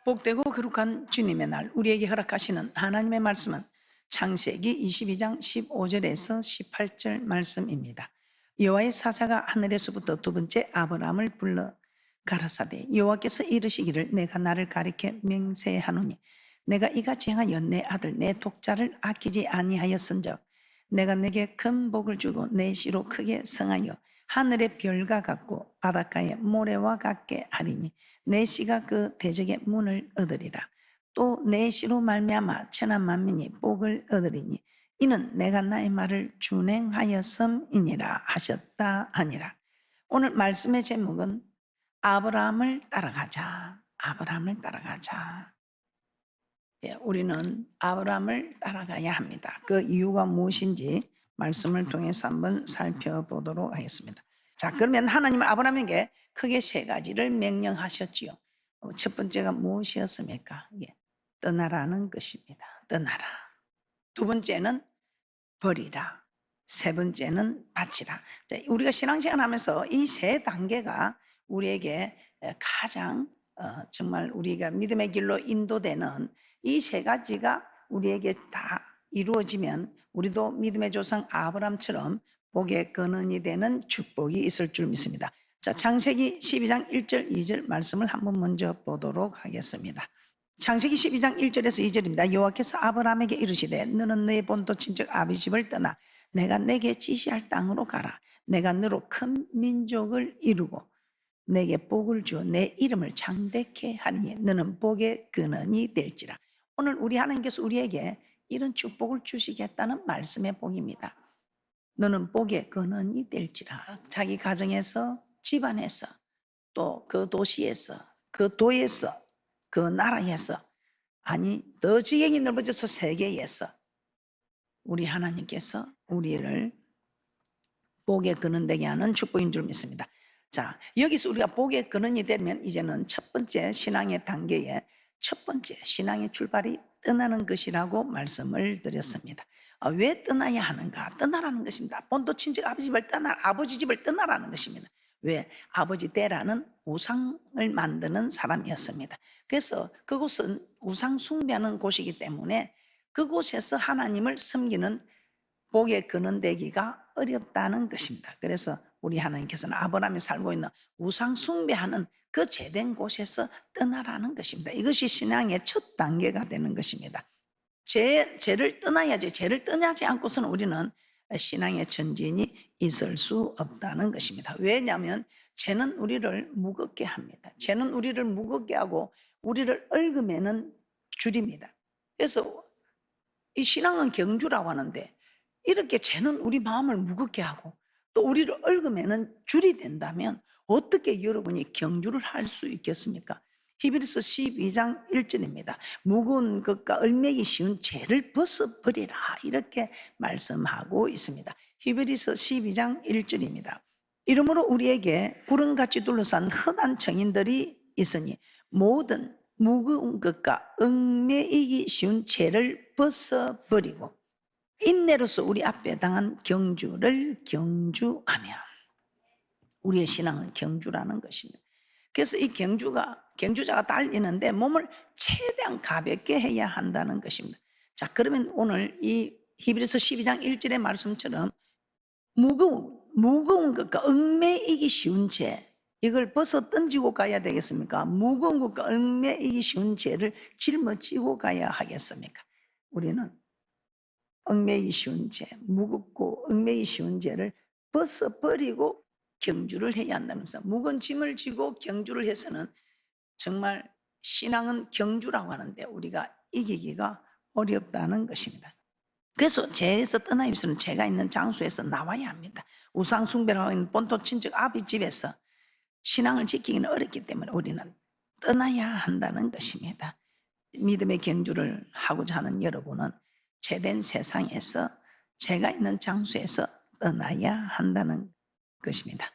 복되고 거룩한 주님의 날, 우리에게 허락하시는 하나님의 말씀은 창세기 22장 15절에서 18절 말씀입니다. 여호와의 사자가 하늘에서부터 두 번째 아브라함을 불러 가라사대, 여호와께서 이르시기를 내가 나를 가리켜 맹세하노니 내가 이같이 행하여 내 아들 내 독자를 아끼지 아니하였은즉 내가 내게 큰 복을 주고 내 씨로 크게 성하여 하늘의 별과 같고 바닷가의 모래와 같게 하리니 내 씨가 그 대적의 문을 얻으리라. 또 내 씨로 말미암아 천한 만민이 복을 얻으리니 이는 내가 나의 말을 준행하였음이니라 하셨다 하니라. 오늘 말씀의 제목은 아브라함을 따라가자. 아브라함을 따라가자. 우리는 아브라함을 따라가야 합니다. 그 이유가 무엇인지 말씀을 통해서 한번 살펴보도록 하겠습니다. 자, 그러면 하나님은 아브라함에게 크게 세 가지를 명령하셨지요. 첫 번째가 무엇이었습니까? 떠나라는 것입니다. 떠나라. 두 번째는 버리라. 세 번째는 바치라. 자, 우리가 신앙생활 하면서 이 세 단계가 우리에게 가장 정말 우리가 믿음의 길로 인도되는 이 세 가지가 우리에게 다 이루어지면 우리도 믿음의 조상 아브라함처럼 복의 근원이 되는 축복이 있을 줄 믿습니다. 자, 창세기 12장 1절 2절 말씀을 한번 먼저 보도록 하겠습니다. 창세기 12장 1절에서 2절입니다. 여호와께서 아브라함에게 이르시되 너는 너의 본토 친척 아비 집을 떠나 내가 내게 지시할 땅으로 가라. 내가 너로 큰 민족을 이루고 내게 복을 주어 내 이름을 창대케 하리니 너는 복의 근원이 될지라. 오늘 우리 하나님께서 우리에게 이런 축복을 주시겠다는 말씀의 복입니다. 너는 복의 근원이 될지라. 자기 가정에서, 집안에서, 또 그 도시에서, 그 도에서, 그 나라에서, 아니 더 지경이 넓어져서 세계에서 우리 하나님께서 우리를 복의 근원 되게 하는 축복인 줄 믿습니다. 자, 여기서 우리가 복의 근원이 되면 이제는 첫 번째 신앙의 단계에 첫 번째 신앙의 출발이 떠나는 것이라고 말씀을 드렸습니다. 왜 떠나야 하는가? 떠나라는 것입니다. 본토 친척 아버지 집을 떠나라는 것입니다. 왜? 아버지 데라는 우상을 만드는 사람이었습니다. 그래서 그곳은 우상 숭배하는 곳이기 때문에 그곳에서 하나님을 섬기는 복의 근원 되기가 어렵다는 것입니다. 그래서 우리 하나님께서는 아브라함이 살고 있는 우상 숭배하는 그 죄된 곳에서 떠나라는 것입니다. 이것이 신앙의 첫 단계가 되는 것입니다. 죄를 떠나야지. 죄를 떠나지 않고서는 우리는 신앙의 전진이 있을 수 없다는 것입니다. 왜냐하면 죄는 우리를 무겁게 합니다. 죄는 우리를 무겁게 하고 우리를 얽으매는 줄입니다. 그래서 이 신앙은 경주라고 하는데 이렇게 죄는 우리 마음을 무겁게 하고 또 우리를 얽으매는 줄이 된다면 어떻게 여러분이 경주를 할 수 있겠습니까? 히브리서 12장 1절입니다. 무거운 것과 얽매기 쉬운 죄를 벗어버리라 이렇게 말씀하고 있습니다. 히브리서 12장 1절입니다. 이러므로 우리에게 구름같이 둘러싼 흔한 정인들이 있으니 모든 무거운 것과 얽매이기 쉬운 죄를 벗어버리고 인내로서 우리 앞에 당한 경주를 경주하며. 우리의 신앙은 경주라는 것입니다. 그래서 이 경주자가 달리는데 몸을 최대한 가볍게 해야 한다는 것입니다. 자, 그러면 오늘 이 히브리서 12장 1절의 말씀처럼 무거운 것과 얽매이기 쉬운 죄, 이걸 벗어 던지고 가야 되겠습니까? 무거운 것과 얽매이기 쉬운 죄를 짊어지고 가야 하겠습니까? 우리는 얽매이기 쉬운 죄, 무겁고 얽매이기 쉬운 죄를 벗어버리고 경주를 해야 한다면서 무거운 짐을 지고 경주를 해서는 정말 신앙은 경주라고 하는데 우리가 이기기가 어렵다는 것입니다. 그래서 죄에서 떠나기 위해서는 죄가 있는 장소에서 나와야 합니다. 우상 숭배를 하고 있는 본토 친척 아비 집에서 신앙을 지키기는 어렵기 때문에 우리는 떠나야 한다는 것입니다. 믿음의 경주를 하고자 하는 여러분은 죄된 세상에서 죄가 있는 장소에서 떠나야 한다는 것입니다.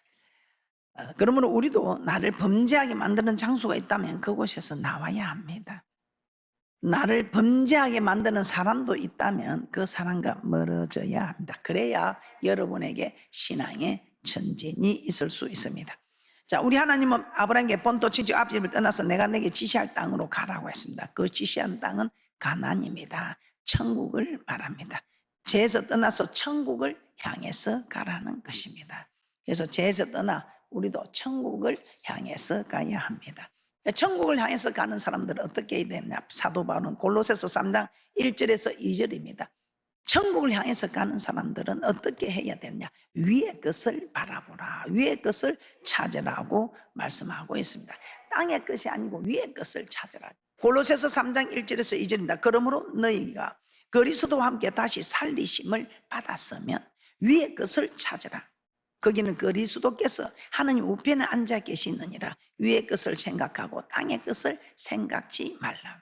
그러므로 우리도 나를 범죄하게 만드는 장소가 있다면 그곳에서 나와야 합니다. 나를 범죄하게 만드는 사람도 있다면 그 사람과 멀어져야 합니다. 그래야 여러분에게 신앙의 전진이 있을 수 있습니다. 자, 우리 하나님은 아브라함에게 본토 친척 앞집을 떠나서 내가 내게 지시할 땅으로 가라고 했습니다. 그 지시한 땅은 가나안입니다. 천국을 말합니다. 죄에서 떠나서 천국을 향해서 가라는 것입니다. 그래서 죄에서 떠나 우리도 천국을 향해서 가야 합니다. 천국을 향해서 가는 사람들은 어떻게 해야 되냐? 사도 바울은 골로새서 3장 1절에서 2절입니다. 천국을 향해서 가는 사람들은 어떻게 해야 되냐? 위의 것을 바라보라. 위의 것을 찾으라고 말씀하고 있습니다. 땅의 것이 아니고 위의 것을 찾으라. 골로새서 3장 1절에서 2절입니다. 그러므로 너희가 그리스도와 함께 다시 살리심을 받았으면 위의 것을 찾으라. 거기는 그리스도께서 하나님 우편에 앉아 계시느니라. 위의 것을 생각하고 땅의 것을 생각지 말라.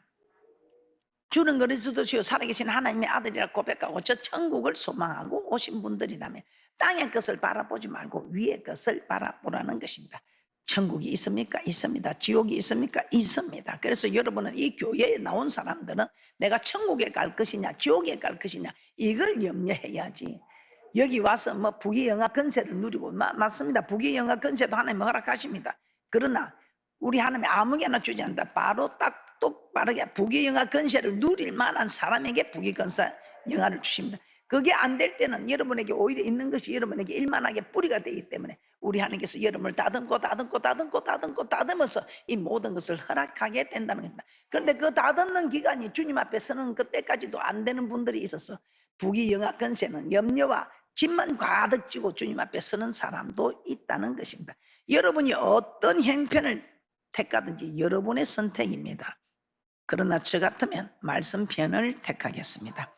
주는 그리스도시요 살아계신 하나님의 아들이라 고백하고 저 천국을 소망하고 오신 분들이라면 땅의 것을 바라보지 말고 위의 것을 바라보라는 것입니다. 천국이 있습니까? 있습니다. 지옥이 있습니까? 있습니다. 그래서 여러분은 이 교회에 나온 사람들은 내가 천국에 갈 것이냐 지옥에 갈 것이냐 이걸 염려해야지. 여기 와서 뭐 부귀영화 권세를 누리고 맞습니다. 부귀영화 권세도 하나님 허락하십니다. 그러나 우리 하나님이 아무개나 주지 않는다. 바로 딱 똑바르게 부귀영화 권세를 누릴 만한 사람에게 부귀권세 영화를 주십니다. 그게 안 될 때는 여러분에게 오히려 있는 것이 여러분에게 일만하게 뿌리가 되기 때문에 우리 하나님께서 여러분을 다듬어서 이 모든 것을 허락하게 된다는 겁니다. 그런데 그 다듬는 기간이 주님 앞에 서는 그때까지도 안 되는 분들이 있어서 부귀영화 권세는 염려와 짐만 가득 쥐고 주님 앞에 서는 사람도 있다는 것입니다. 여러분이 어떤 형편을 택하든지 여러분의 선택입니다. 그러나 저 같으면 말씀 편을 택하겠습니다.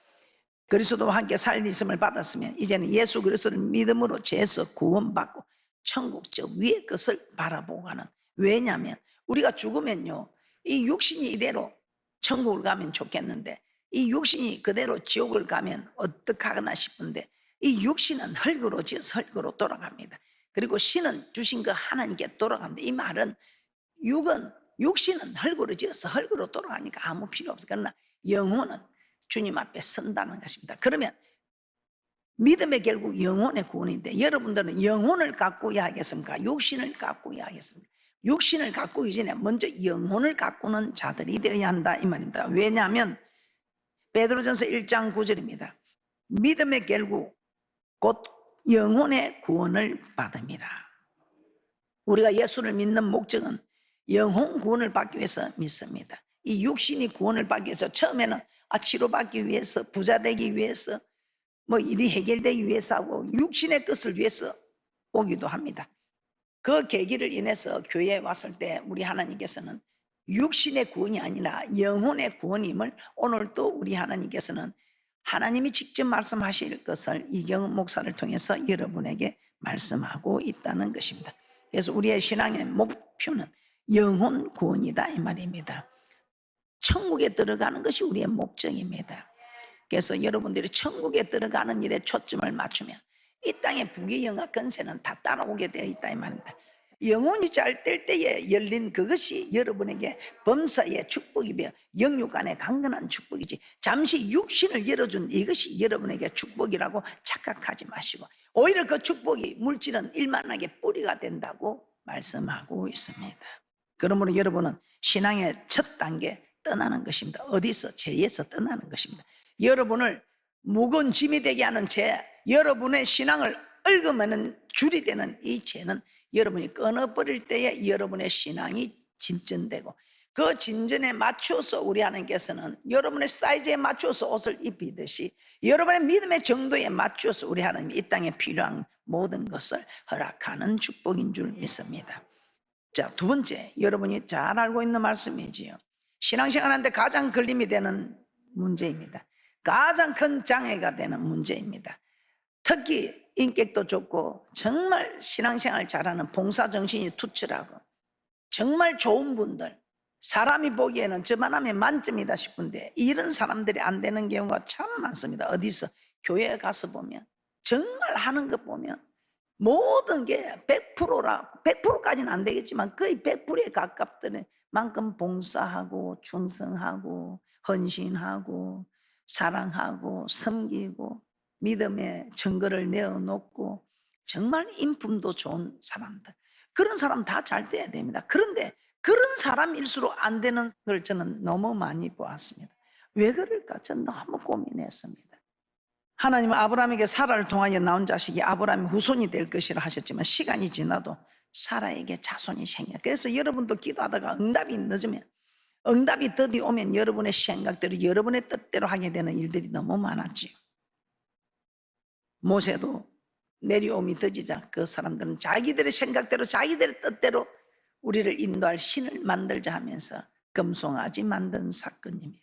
그리스도와 함께 살리심을 받았으면 이제는 예수 그리스도를 믿음으로 죄에서 구원받고 천국 저 위의 것을 바라보고 가는. 왜냐하면 우리가 죽으면요 이 육신이 이대로 천국을 가면 좋겠는데 이 육신이 그대로 지옥을 가면 어떡하나 싶은데 이 육신은 흙으로 지어서 흙으로 돌아갑니다. 그리고 신은 주신 그 하나님께 돌아갑니다. 이 말은 육신은 흙으로 지어서 흙으로 돌아가니까 아무 필요 없어요. 그러나 영혼은 주님 앞에 선다는 것입니다. 그러면 믿음의 결국 영혼의 구원인데 여러분들은 영혼을 가꾸어야 하겠습니까? 육신을 가꾸어야 하겠습니까? 육신을 가꾸기 전에 먼저 영혼을 가꾸는 자들이 되어야 한다 이 말입니다. 왜냐하면 베드로전서 1장 9절입니다. 믿음의 결국 곧 영혼의 구원을 받음이라. 우리가 예수를 믿는 목적은 영혼 구원을 받기 위해서 믿습니다. 이 육신이 구원을 받기 위해서 처음에는 치료받기 위해서 부자 되기 위해서 뭐 일이 해결되기 위해서 하고 육신의 것을 위해서 오기도 합니다. 그 계기를 인해서 교회에 왔을 때 우리 하나님께서는 육신의 구원이 아니라 영혼의 구원임을 오늘 또 우리 하나님께서는 하나님이 직접 말씀하실 것을 이경은 목사를 통해서 여러분에게 말씀하고 있다는 것입니다. 그래서 우리의 신앙의 목표는 영혼 구원이다 이 말입니다. 천국에 들어가는 것이 우리의 목적입니다. 그래서 여러분들이 천국에 들어가는 일에 초점을 맞추면 이 땅의 부귀영화 권세는 다 따라오게 되어 있다 이 말입니다. 영혼이 잘 될 때에 열린 그것이 여러분에게 범사의 축복이며 영육 안에 강건한 축복이지 잠시 육신을 열어준 이것이 여러분에게 축복이라고 착각하지 마시고 오히려 그 축복이 물질은 일만하게 뿌리가 된다고 말씀하고 있습니다. 그러므로 여러분은 신앙의 첫 단계 떠나는 것입니다. 어디서? 죄에서 떠나는 것입니다. 여러분을 무거운 짐이 되게 하는 죄, 여러분의 신앙을 얽으면 줄이 되는 이 죄는 여러분이 끊어버릴 때에 여러분의 신앙이 진전되고 그 진전에 맞추어서 우리 하나님께서는 여러분의 사이즈에 맞추어서 옷을 입히듯이 여러분의 믿음의 정도에 맞추어서 우리 하나님이 이 땅에 필요한 모든 것을 허락하는 축복인 줄 믿습니다. 자, 두 번째, 여러분이 잘 알고 있는 말씀이지요. 신앙생활하는데 가장 걸림이 되는 문제입니다. 가장 큰 장애가 되는 문제입니다. 특히 인격도 좋고 정말 신앙생활 잘하는 봉사정신이 투철하고 정말 좋은 분들, 사람이 보기에는 저만 하면 만점이다 싶은데 이런 사람들이 안 되는 경우가 참 많습니다. 어디서? 교회에 가서 보면 정말 하는 것 보면 모든 게 100%까지는 안 되겠지만 거의 100%에 가깝던 만큼 봉사하고 충성하고 헌신하고 사랑하고 섬기고 믿음의 증거를 내어놓고 정말 인품도 좋은 사람들 그런 사람 다 잘 돼야 됩니다. 그런데 그런 사람일수록 안 되는 걸 저는 너무 많이 보았습니다. 왜 그럴까? 저는 너무 고민했습니다. 하나님은 아브라함에게 사라를 통하여 나온 자식이 아브라함의 후손이 될 것이라 하셨지만 시간이 지나도 사라에게 자손이 생겨. 그래서 여러분도 기도하다가 응답이 늦으면, 응답이 더디 오면 여러분의 생각대로, 여러분의 뜻대로 하게 되는 일들이 너무 많았지요. 모세도 내려옴이 더디자 그 사람들은 자기들의 생각대로, 자기들의 뜻대로 우리를 인도할 신을 만들자 하면서 금송아지 만든 사건입니다.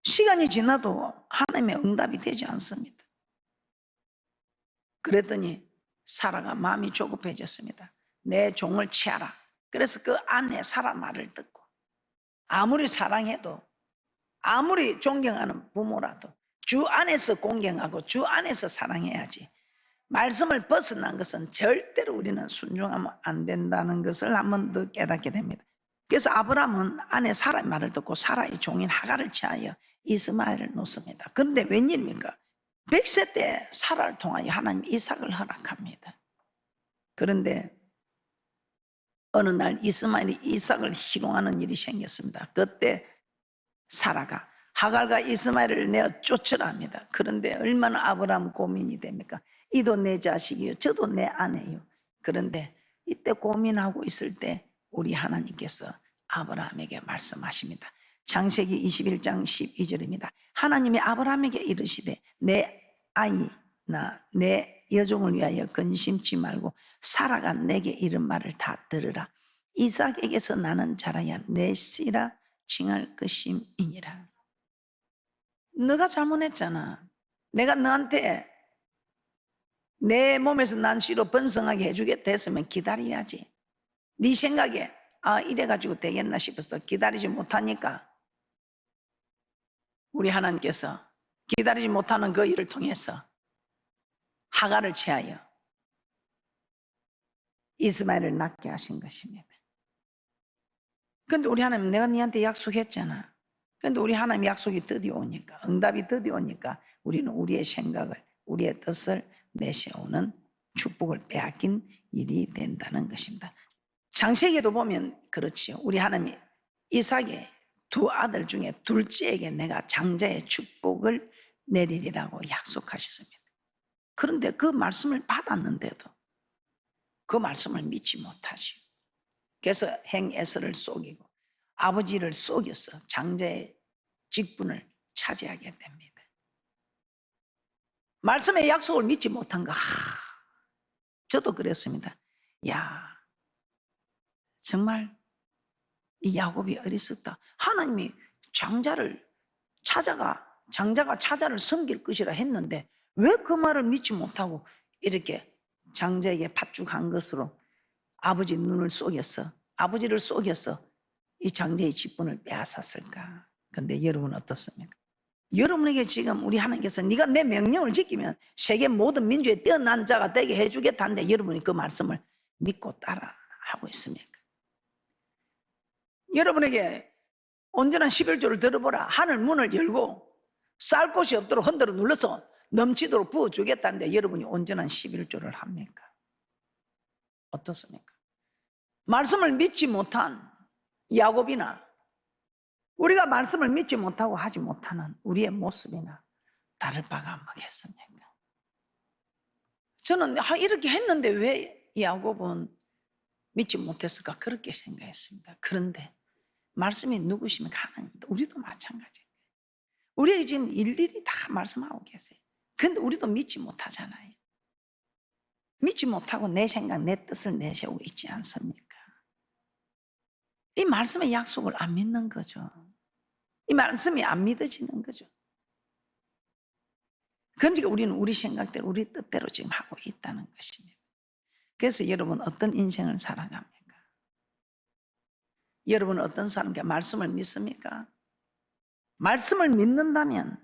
시간이 지나도 하나님의 응답이 되지 않습니다. 그랬더니 사라가 마음이 조급해졌습니다. 내 종을 취하라. 그래서 그 아내 사라 말을 듣고, 아무리 사랑해도, 아무리 존경하는 부모라도 주 안에서 공경하고 주 안에서 사랑해야지, 말씀을 벗어난 것은 절대로 우리는 순종하면 안 된다는 것을 한 번 더 깨닫게 됩니다. 그래서 아브라함은 아내 사라의 말을 듣고 사라의 종인 하갈을 취하여 이스마엘을 놓습니다. 그런데 웬일입니까? 100세 때 사라를 통하여 하나님 이삭을 허락합니다. 그런데 어느 날 이스마엘이 이삭을 희롱하는 일이 생겼습니다. 그때 사라가 하갈과 이스마엘을 내어 쫓으라 합니다. 그런데 얼마나 아브라함 고민이 됩니까? 이도 내 자식이요, 저도 내 아내요. 그런데 이때 고민하고 있을 때 우리 하나님께서 아브라함에게 말씀하십니다. 창세기 21장 12절입니다. 하나님이 아브라함에게 이르시되 내 아이나 내 여종을 위하여 근심치 말고 사라가 내게 이른 말을 다 들으라. 이삭에게서 나는 자라야 내 씨라 칭할 것임이니라. 너가 잘못했잖아. 내가 너한테 내 몸에서 난 씨로 번성하게 해주겠다 했으면 기다려야지. 네 생각에 이래가지고 되겠나 싶어서 기다리지 못하니까 우리 하나님께서 기다리지 못하는 그 일을 통해서 하갈을 취하여 이스마엘을 낳게 하신 것입니다. 그런데 우리 하나님, 내가 네한테 약속했잖아. 그런데 우리 하나님 약속이 드디 오니까, 응답이 드디 오니까 우리는 우리의 생각을, 우리의 뜻을 내세우는 축복을 빼앗긴 일이 된다는 것입니다. 창세기에도 보면 그렇지요. 우리 하나님이 이삭의 두 아들 중에 둘째에게 내가 장자의 축복을 내리리라고 약속하셨습니다. 그런데 그 말씀을 받았는데도 그 말씀을 믿지 못하시오. 그래서 행에서를 속이고 아버지를 속여서 장자의 직분을 차지하게 됩니다. 말씀의 약속을 믿지 못한 거, 저도 그랬습니다. 야, 정말 이 야곱이 어리석다. 하나님이 장자가 차자를 섬길 것이라 했는데 왜 그 말을 믿지 못하고 이렇게 장자에게 팥죽한 것으로 아버지를 속여서 이 장자의 직분을 빼앗았을까? 근데 여러분은 어떻습니까? 여러분에게 지금 우리 하나님께서 네가 내 명령을 지키면 세계 모든 민족에 뛰어난 자가 되게 해주겠다는데 여러분이 그 말씀을 믿고 따라하고 있습니까? 여러분에게 온전한 11조를 들어보라. 하늘 문을 열고 쌀 곳이 없도록 흔들어 눌러서 넘치도록 부어주겠다는데 여러분이 온전한 11조를 합니까? 어떻습니까? 말씀을 믿지 못한 야곱이나 우리가 말씀을 믿지 못하고 하지 못하는 우리의 모습이나 다를 바가 뭐겠습니까? 저는 이렇게 했는데 왜 야곱은 믿지 못했을까? 그렇게 생각했습니다. 그런데 말씀이 누구십니까? 하나님입니다. 우리도 마찬가지예요. 우리에게 지금 일일이 다 말씀하고 계세요. 그런데 우리도 믿지 못하잖아요. 믿지 못하고 내 생각, 내 뜻을 내세우고 있지 않습니까? 이 말씀의 약속을 안 믿는 거죠. 이 말씀이 안 믿어지는 거죠. 그러니까 우리는 우리 생각대로, 우리 뜻대로 지금 하고 있다는 것입니다. 그래서 여러분 어떤 인생을 살아갑니까? 여러분은 어떤 사람께 말씀을 믿습니까? 말씀을 믿는다면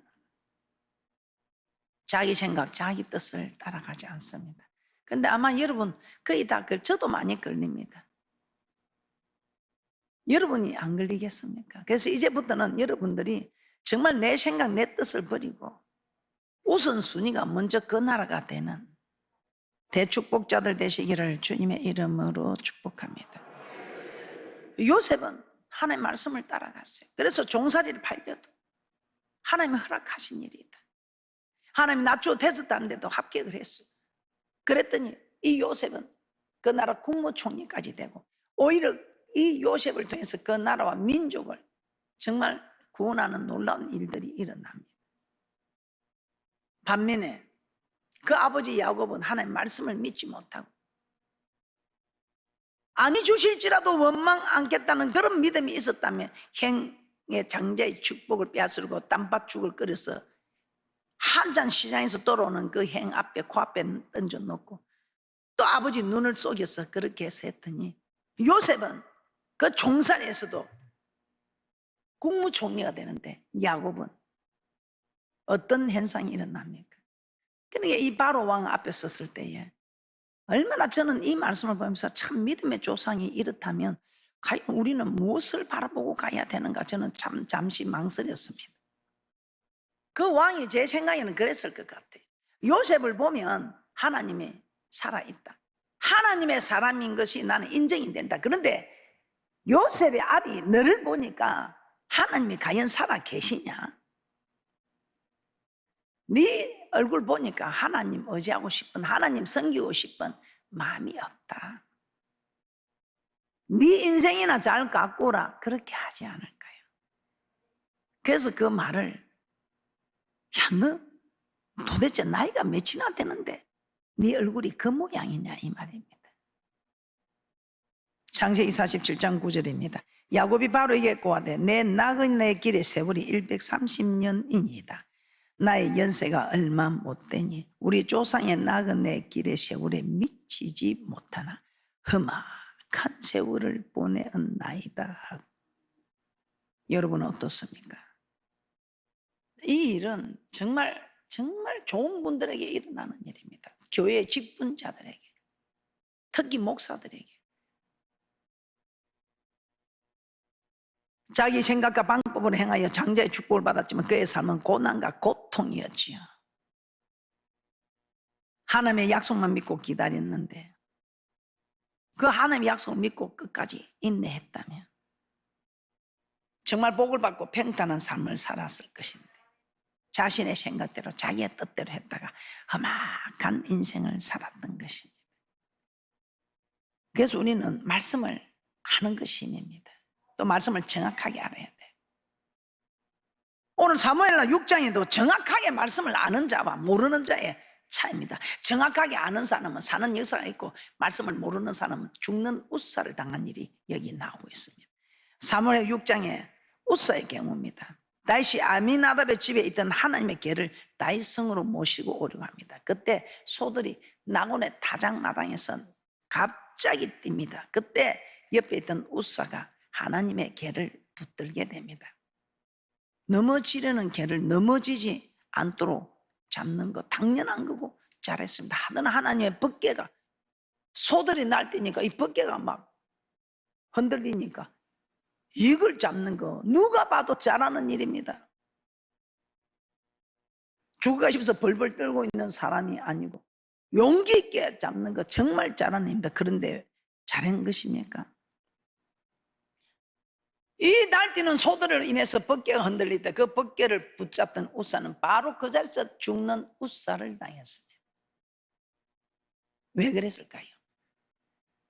자기 생각, 자기 뜻을 따라가지 않습니다. 그런데 아마 여러분 거의 다 저도 많이 걸립니다. 여러분이 안 걸리겠습니까? 그래서 이제부터는 여러분들이 정말 내 생각, 내 뜻을 버리고 우선순위가 먼저 그 나라가 되는 대축복자들 되시기를 주님의 이름으로 축복합니다. 요셉은 하나님의 말씀을 따라갔어요. 그래서 종살이를 팔려도 하나님이 허락하신 일이다. 하나님이 낮추어 테스트 하는데도 합격을 했어요. 그랬더니 이 요셉은 그 나라 국무총리까지 되고, 오히려 이 요셉을 통해서 그 나라와 민족을 정말 구원하는 놀라운 일들이 일어납니다. 반면에 그 아버지 야곱은 하나님의 말씀을 믿지 못하고 아니 주실지라도 원망 않겠다는 그런 믿음이 있었다면 행의 장자의 축복을 빼앗으려고 땀밭죽을 끓여서 한 잔 시장에서 돌아오는 그 행 앞에 코앞에 던져놓고 또 아버지 눈을 속여서 그렇게 해서 했더니, 요셉은 그 종살이에서도 국무총리가 되는데 야곱은 어떤 현상이 일어납니까? 그러니까 이 바로 왕 앞에 섰을 때에 얼마나 저는 이 말씀을 보면서 참 믿음의 조상이 이렇다면 과연 우리는 무엇을 바라보고 가야 되는가, 저는 참 잠시 망설였습니다. 그 왕이 제 생각에는 그랬을 것 같아요. 요셉을 보면 하나님이 살아있다, 하나님의 사람인 것이 나는 인정이 된다. 그런데 요셉의 아비 너를 보니까 하나님이 과연 살아 계시냐? 네 얼굴 보니까 하나님 의지하고 싶은, 하나님 섬기고 싶은 마음이 없다. 네 인생이나 잘 가꾸라, 그렇게 하지 않을까요? 그래서 그 말을, 야, 너 도대체 나이가 몇이나 되는데 네 얼굴이 그 모양이냐, 이 말입니다. 창세기 47장 9절입니다. 야곱이 바로 이겠고하되 내 나그네 길의 세월이 130년이니이다. 나의 연세가 얼마 못되니 우리 조상의 나그네 길의 세월에 미치지 못하나 험악한 세월을 보내었나이다. 여러분은 어떻습니까? 이 일은 정말 좋은 분들에게 일어나는 일입니다. 교회 직분자들에게, 특히 목사들에게. 자기 생각과 방법을 행하여 장자의 축복을 받았지만 그의 삶은 고난과 고통이었지요. 하나님의 약속만 믿고 기다렸는데, 그 하나님의 약속을 믿고 끝까지 인내했다면 정말 복을 받고 평탄한 삶을 살았을 것인데, 자신의 생각대로 자기의 뜻대로 했다가 험악한 인생을 살았던 것입니다. 그래서 우리는 말씀을 아는 것이 힘입니다. 또 말씀을 정확하게 알아야 돼. 오늘 사무엘하 6장에도 정확하게 말씀을 아는 자와 모르는 자의 차이입니다. 정확하게 아는 사람은 사는 역사가 있고, 말씀을 모르는 사람은 죽는 웃사를 당한 일이 여기 나오고 있습니다. 사무엘 6장에 웃사의 경우입니다. 다윗이 아미나답의 집에 있던 하나님의 개를 다윗 성으로 모시고 오려고 합니다. 그때 소들이 나곤의 타작마당에서 갑자기 뜁니다. 그때 옆에 있던 웃사가 하나님의 개를 붙들게 됩니다. 넘어지려는 개를 넘어지지 않도록 잡는 거 당연한 거고 잘했습니다. 하던 하나님의 법궤가, 소들이 날뛰니까 이 법궤가 막 흔들리니까 이걸 잡는 거 누가 봐도 잘하는 일입니다. 죽어가 싶어서 벌벌 떨고 있는 사람이 아니고 용기 있게 잡는 거 정말 잘하는 일입니다. 그런데 잘한 것입니까? 이 날뛰는 소들을 인해서 법궤가 흔들릴 때 그 법궤를 붙잡던 웃사는 바로 그 자리에서 죽는 웃사를 당했습니다. 왜 그랬을까요?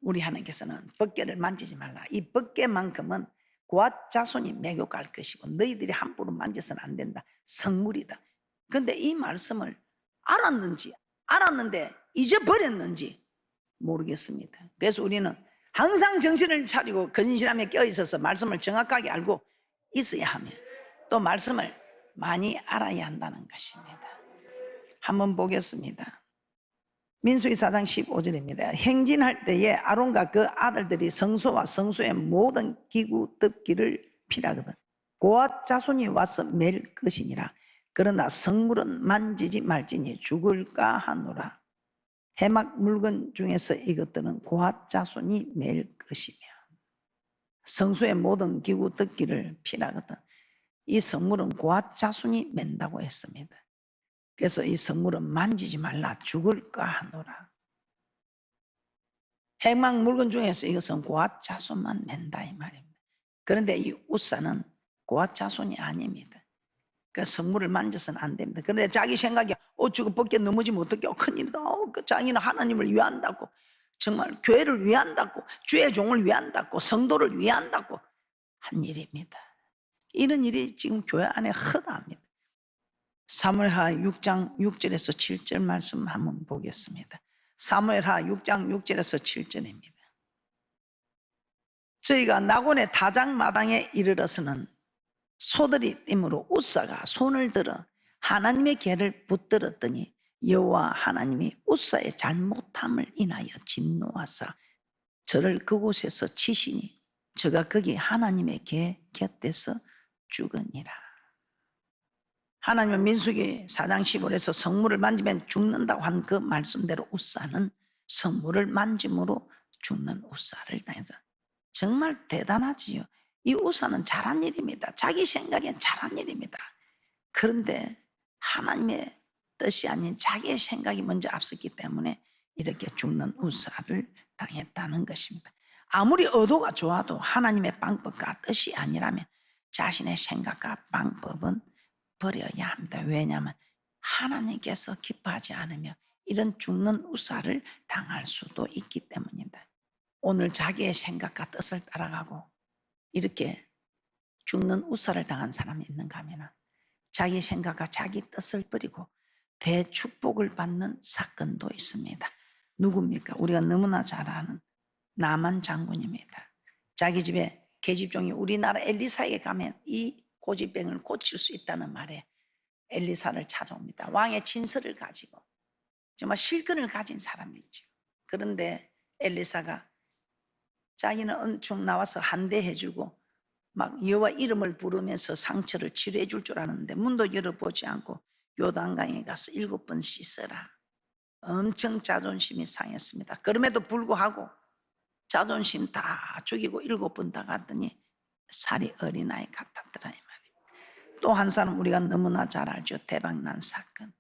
우리 하나님께서는 법궤를 만지지 말라, 이 법궤만큼은 고앗 자손이 매국할 것이고 너희들이 함부로 만져서는 안 된다, 성물이다. 그런데 이 말씀을 알았는데 잊어버렸는지 모르겠습니다. 그래서 우리는 항상 정신을 차리고 근신함에 껴있어서 말씀을 정확하게 알고 있어야 하며, 또 말씀을 많이 알아야 한다는 것입니다. 한번 보겠습니다. 민수기 4장 15절입니다. 행진할 때에 아론과 그 아들들이 성소와 성소의 모든 기구 뜯기를 피하거든 고앗 자손이 와서 맬 것이니라. 그러나 성물은 만지지 말지니 죽을까 하노라. 해막 물건 중에서 이것들은 고앗 자손이 맬 것이며 성소의 모든 기구 뜯기를 피하거든. 이 성물은 고앗 자손이 맨다고 했습니다. 그래서 이 성물은 만지지 말라, 죽을까 하노라. 행막 물건 중에서 이것은 고앗 자손만 맨다 이 말입니다. 그런데 이 우사는 고앗 자손이 아닙니다. 그 성물을 만져서는 안 됩니다. 그런데 자기 생각에 어쩌고 벗겨 넘어지면 어떻게 큰일이다. 그 자기는 하나님을 위한다고, 정말 교회를 위한다고, 주의 종을 위한다고, 성도를 위한다고 한 일입니다. 이런 일이 지금 교회 안에 허다합니다. 사무엘하 6장 6절에서 7절 말씀 한번 보겠습니다. 사무엘하 6장 6절에서 7절입니다. 저희가 나곤의 다장마당에 이르러서는 소들이 띠므로 우사가 손을 들어 하나님의 궤를 붙들었더니 여호와 하나님이 우사의 잘못함을 인하여 진노하사 저를 그곳에서 치시니 저가 거기 하나님의 궤 곁에서 죽으니라. 하나님은 민수기 4장 15절에서 성물을 만지면 죽는다고 한 그 말씀대로 우사는 성물을 만짐으로 죽는 우사를 당해서 정말 대단하지요. 이 우사는 잘한 일입니다. 자기 생각엔 잘한 일입니다. 그런데 하나님의 뜻이 아닌 자기의 생각이 먼저 앞섰기 때문에 이렇게 죽는 우사를 당했다는 것입니다. 아무리 의도가 좋아도 하나님의 방법과 뜻이 아니라면 자신의 생각과 방법은 버려야 합니다. 왜냐하면 하나님께서 기뻐하지 않으며 이런 죽는 우사를 당할 수도 있기 때문입니다. 오늘 자기의 생각과 뜻을 따라가고 이렇게 죽는 우사를 당한 사람이 있는가 하면 자기 생각과 자기 뜻을 버리고 대축복을 받는 사건도 있습니다. 누굽니까? 우리가 너무나 잘 아는 나만 장군입니다. 자기 집에 계집종이 우리나라 엘리사에게 가면 이 고집병을 고칠 수 있다는 말에 엘리사를 찾아옵니다. 왕의 친서를 가지고 정말 실근을 가진 사람이죠. 그런데 엘리사가 자기는 언축 나와서 한대해주고 막 여호와 이름을 부르면서 상처를 치료해 줄 줄 아는데 문도 열어보지 않고 요단강에 가서 7번 씻어라. 엄청 자존심이 상했습니다. 그럼에도 불구하고 자존심 다 죽이고 7번 다 갔더니 살이 어린아이 같았더라 이 말이에요. 또 한 사람 우리가 너무나 잘 알죠. 대박난 사건.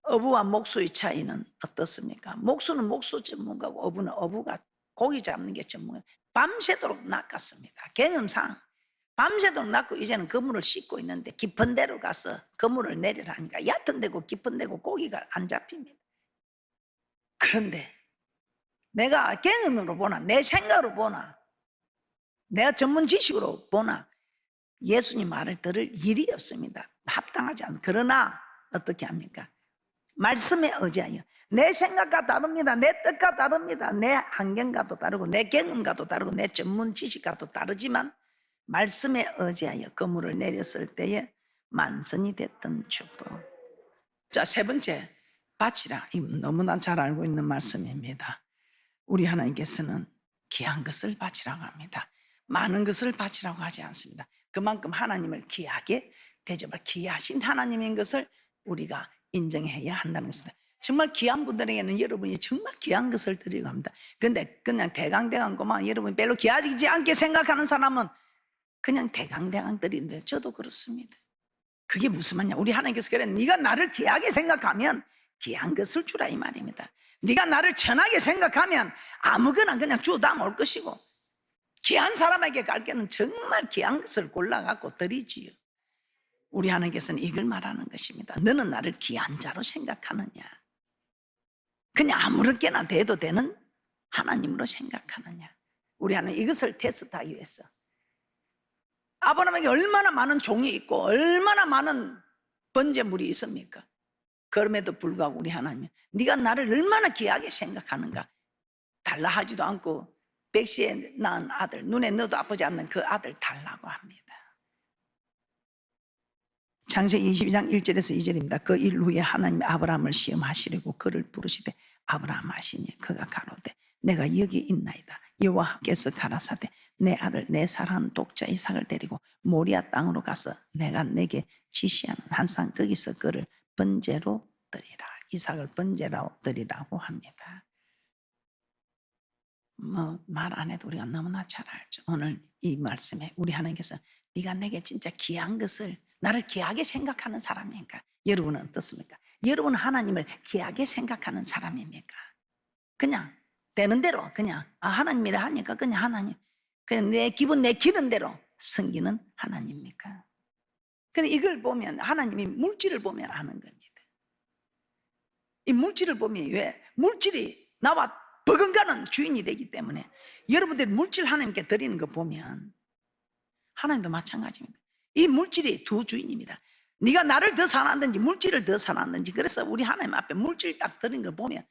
어부와 목수의 차이는 어떻습니까? 목수는 목수 전문가고 어부는 어부가 고기 잡는 게 전문가. 밤새도록 낚았습니다. 경험상 밤새도록 낚고 이제는 그물을 씻고 있는데 깊은 데로 가서 그물을 내리라 하니까 얕은 데고 깊은 데고 고기가 안 잡힙니다. 그런데 내가 경험으로 보나 내 생각으로 보나 내가 전문 지식으로 보나 예수님 말을 들을 일이 없습니다. 합당하지 않습니다. 그러나 어떻게 합니까? 말씀에 의지하여 내 생각과 다릅니다. 내 뜻과 다릅니다. 내 환경과도 다르고 내 경험과도 다르고 내 전문 지식과도 다르지만 말씀에 의지하여 그물을 내렸을 때에 만선이 됐던 축복. 자, 세 번째, 바치라. 너무나 잘 알고 있는 말씀입니다. 우리 하나님께서는 귀한 것을 바치라고 합니다. 많은 것을 바치라고 하지 않습니다. 그만큼 하나님을 귀하게 대접할 귀하신 하나님인 것을 우리가 인정해야 한다는 것입니다. 정말 귀한 분들에게는 여러분이 정말 귀한 것을 드리고 합니다. 그런데 그냥 대강대강고만 여러분이 별로 귀하지 않게 생각하는 사람은 그냥 대강대강 드리는데 저도 그렇습니다. 그게 무슨 말이냐? 우리 하나님께서 그래 네가 나를 귀하게 생각하면 귀한 것을 주라 이 말입니다. 네가 나를 천하게 생각하면 아무거나 그냥 주다 올 것이고 귀한 사람에게 갈 때는 정말 귀한 것을 골라갖고 드리지요. 우리 하나님께서는 이걸 말하는 것입니다. 너는 나를 귀한 자로 생각하느냐? 그냥 아무렇게나 돼도 되는 하나님으로 생각하느냐? 우리 하나님 이것을 테스트하기 위해서 아브라함에게 얼마나 많은 종이 있고 얼마나 많은 번제물이 있습니까? 그럼에도 불구하고 우리 하나님은 네가 나를 얼마나 귀하게 생각하는가? 달라 하지도 않고 백시에 낳은 아들, 눈에 넣어도 아프지 않는 그 아들 달라고 합니다. 창세기 22장 1절에서 2절입니다. 그 일 후에 하나님이 아브라함을 시험하시려고 그를 부르시되 아브라함 하시니 그가 가로되 내가 여기 있나이다. 여호와께서 가라사대 내 아들 내 사랑하는 독자 이삭을 데리고 모리아 땅으로 가서 내가 내게 지시하는 한산 거기서 그를 번제로 드리라. 이삭을 번제로 드리라고 합니다. 말 안 해도 우리가 너무나 잘 알죠. 오늘 이 말씀에 우리 하나님께서 네가 내게 진짜 귀한 것을 나를 귀하게 생각하는 사람입니까? 여러분은 어떻습니까? 여러분은 하나님을 귀하게 생각하는 사람입니까? 그냥 되는 대로 그냥 하나님이라 하니까 그냥 하나님, 그냥 내 기분 내 기는 대로 섬기는 하나님입니까? 근데 이걸 보면 하나님이 물질을 보면 아는 겁니다. 이 물질을 보면 왜? 물질이 나와 버금가는 주인이 되기 때문에 여러분들이 물질 하나님께 드리는 거 보면 하나님도 마찬가지입니다. 이 물질이 두 주인입니다. 네가 나를 더 사랑하든지 물질을 더 사랑하든지. 그래서 우리 하나님 앞에 물질 딱 드린 거 보면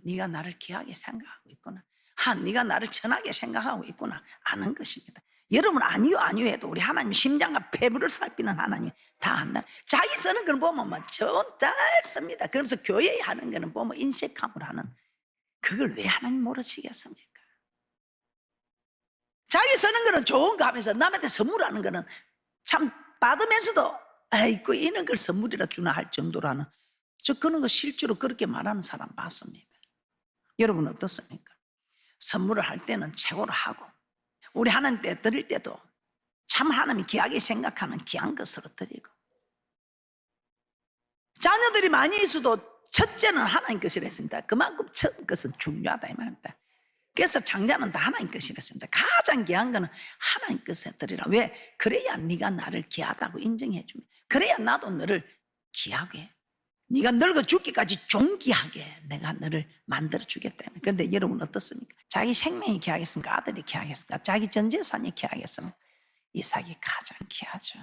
네가 나를 귀하게 생각하고 있구나, 네가 나를 천하게 생각하고 있구나 아는 것입니다. 여러분 아니요 해도 우리 하나님 심장과 폐부를 살피는 하나님 다 안다. 자기 쓰는 걸 보면 잘 씁니다. 그러면서 교회에 하는 거는 보면 인색함을 하는, 그걸 왜 하나님 모르시겠습니까? 자기 쓰는 거는 좋은 거 하면서 남한테 선물하는 거는 참 받으면서도 아이고 이런 걸 선물이라 주나 할 정도라는, 저 그런 거 실제로 그렇게 말하는 사람 봤습니다. 여러분 어떻습니까? 선물을 할 때는 최고로 하고 우리 하나님 때 드릴 때도 참 하나님이 귀하게 생각하는 귀한 것으로 드리고, 자녀들이 많이 있어도 첫째는 하나님 것이라 했습니다. 그만큼 첫 것은 중요하다 이 말입니다. 그래서 장자는 다 하나님 것이라 했습니다. 가장 귀한 거는 하나님 것에 드리라. 왜? 그래야 네가 나를 귀하다고 인정해 주면, 그래야 나도 너를 귀하게, 네가 늙어 죽기까지 존귀하게 내가 너를 만들어 주겠다. 그런데 여러분 어떻습니까? 자기 생명이 귀하겠습니까? 아들이 귀하겠습니까? 자기 전 재산이 귀하겠습니까? 이삭이 가장 귀하죠.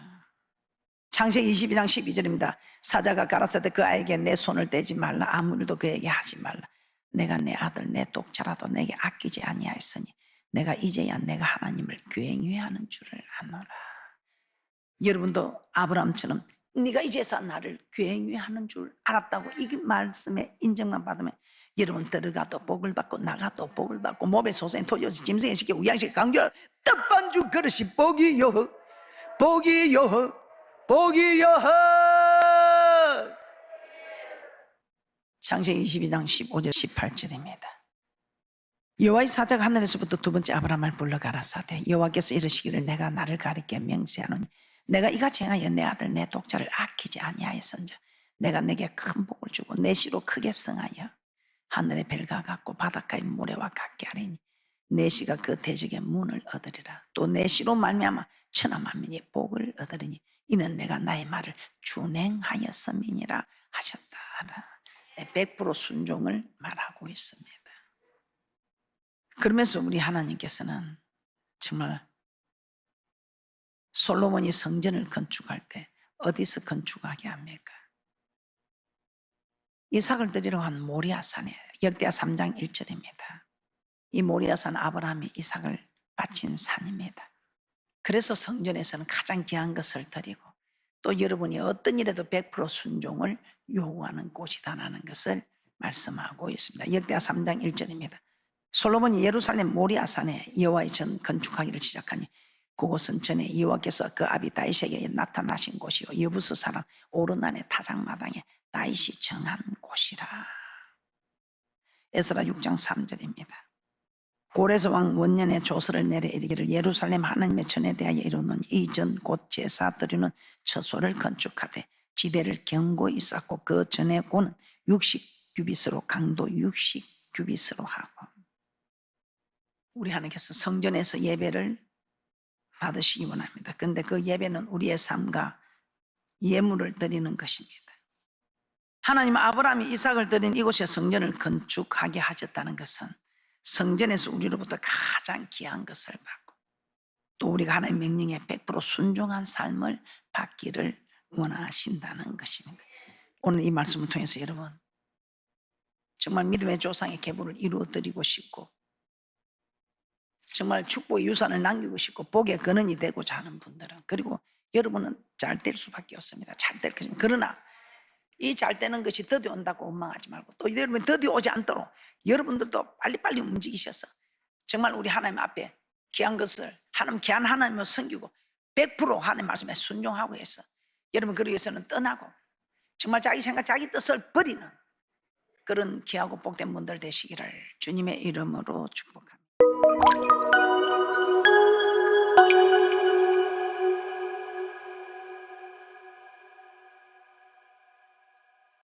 창세기 22장 12절입니다. 사자가 가라사대 그 아이에게 내 손을 떼지 말라, 아무 일도 그에게 하지 말라. 내가 내 아들 내 독자라도 내게 아끼지 아니하였으니 내가 이제야 내가 하나님을 긍휼하는 줄을 아노라. 여러분도 아브라함처럼 네가 이제서 나를 긍휼하는 줄 알았다고 이 말씀에 인정만 받으면 여러분 들어가도 복을 받고 나가도 복을 받고 몸에 소생 토요시 짐승에 시켜 우양식 강결 떡반죽 그릇이 복이요 복이요 복이요. 창세기 22장 15절 18절입니다. 여호와의 사자가 하늘에서부터 두 번째 아브라함을 불러 가라사대 여호와께서 이르시기를 내가 나를 가리켜 명세하노니 내가 이같이 행하여 내 아들 내 독자를 아끼지 아니하였은즉 내가 내게 큰 복을 주고 내 씨로 크게 성하여 하늘의 별과 같고 바닷가의 모래와 같게 하리니 내 씨가 그 대적의 문을 얻으리라. 또 내 씨로 말미암아 천하 만민이 복을 얻으리니 이는 내가 나의 말을 준행하였음이니라 하셨다. 100% 순종을 말하고 있습니다. 그러면서 우리 하나님께서는 정말 솔로몬이 성전을 건축할 때 어디서 건축하게 합니까? 이삭을 드리러 간 모리아산에, 역대하 3장 1절입니다. 이 모리아산 아브라함이 이삭을 바친 산입니다. 그래서 성전에서는 가장 귀한 것을 드리고 또 여러분이 어떤 일에도 100% 순종을 요구하는 곳이다라는 것을 말씀하고 있습니다. 역대하 3장 1절입니다. 솔로몬이 예루살렘 모리아산에 여호와의 전 건축하기를 시작하니 그곳은 전에 여호와께서 그 아비 다윗에게 나타나신 곳이요 여부스 사람 오르난의 타작마당에 다윗이 정한 곳이라. 에스라 6장 3절입니다. 고레스 왕 원년에 조서를 내려 이르기를 예루살렘 하나님의 전에 대하여 이루는 이 전 곧 제사 드리는 처소를 건축하되 지대를 견고히 쌓고 그 전에 고는 60규빗으로 강도 60규빗으로 하고. 우리 하나님께서 성전에서 예배를 받으시기 원합니다. 그런데 그 예배는 우리의 삶과 예물을 드리는 것입니다. 하나님 아브라함이 이삭을 드린 이곳에 성전을 건축하게 하셨다는 것은 성전에서 우리로부터 가장 귀한 것을 받고 또 우리가 하나님의 명령에 100% 순종한 삶을 받기를 원하신다는 것입니다. 오늘 이 말씀을 통해서 여러분 정말 믿음의 조상의 계보를 이루어드리고 싶고 정말 축복의 유산을 남기고 싶고 복의 근원이 되고자 하는 분들은, 그리고 여러분은 잘 될 수밖에 없습니다. 잘 될 것입니다. 그러나 이 잘 되는 것이 더디 온다고 원망하지 말고 또 여러분 더디 오지 않도록 여러분들도 빨리빨리 움직이셔서 정말 우리 하나님 앞에 귀한 것을 귀한 하나님을 섬기고 100% 하나님 말씀에 순종하고 해서 여러분 그러기 위해서는 떠나고 정말 자기 생각 자기 뜻을 버리는 그런 귀하고 복된 분들 되시기를 주님의 이름으로 축복합니다.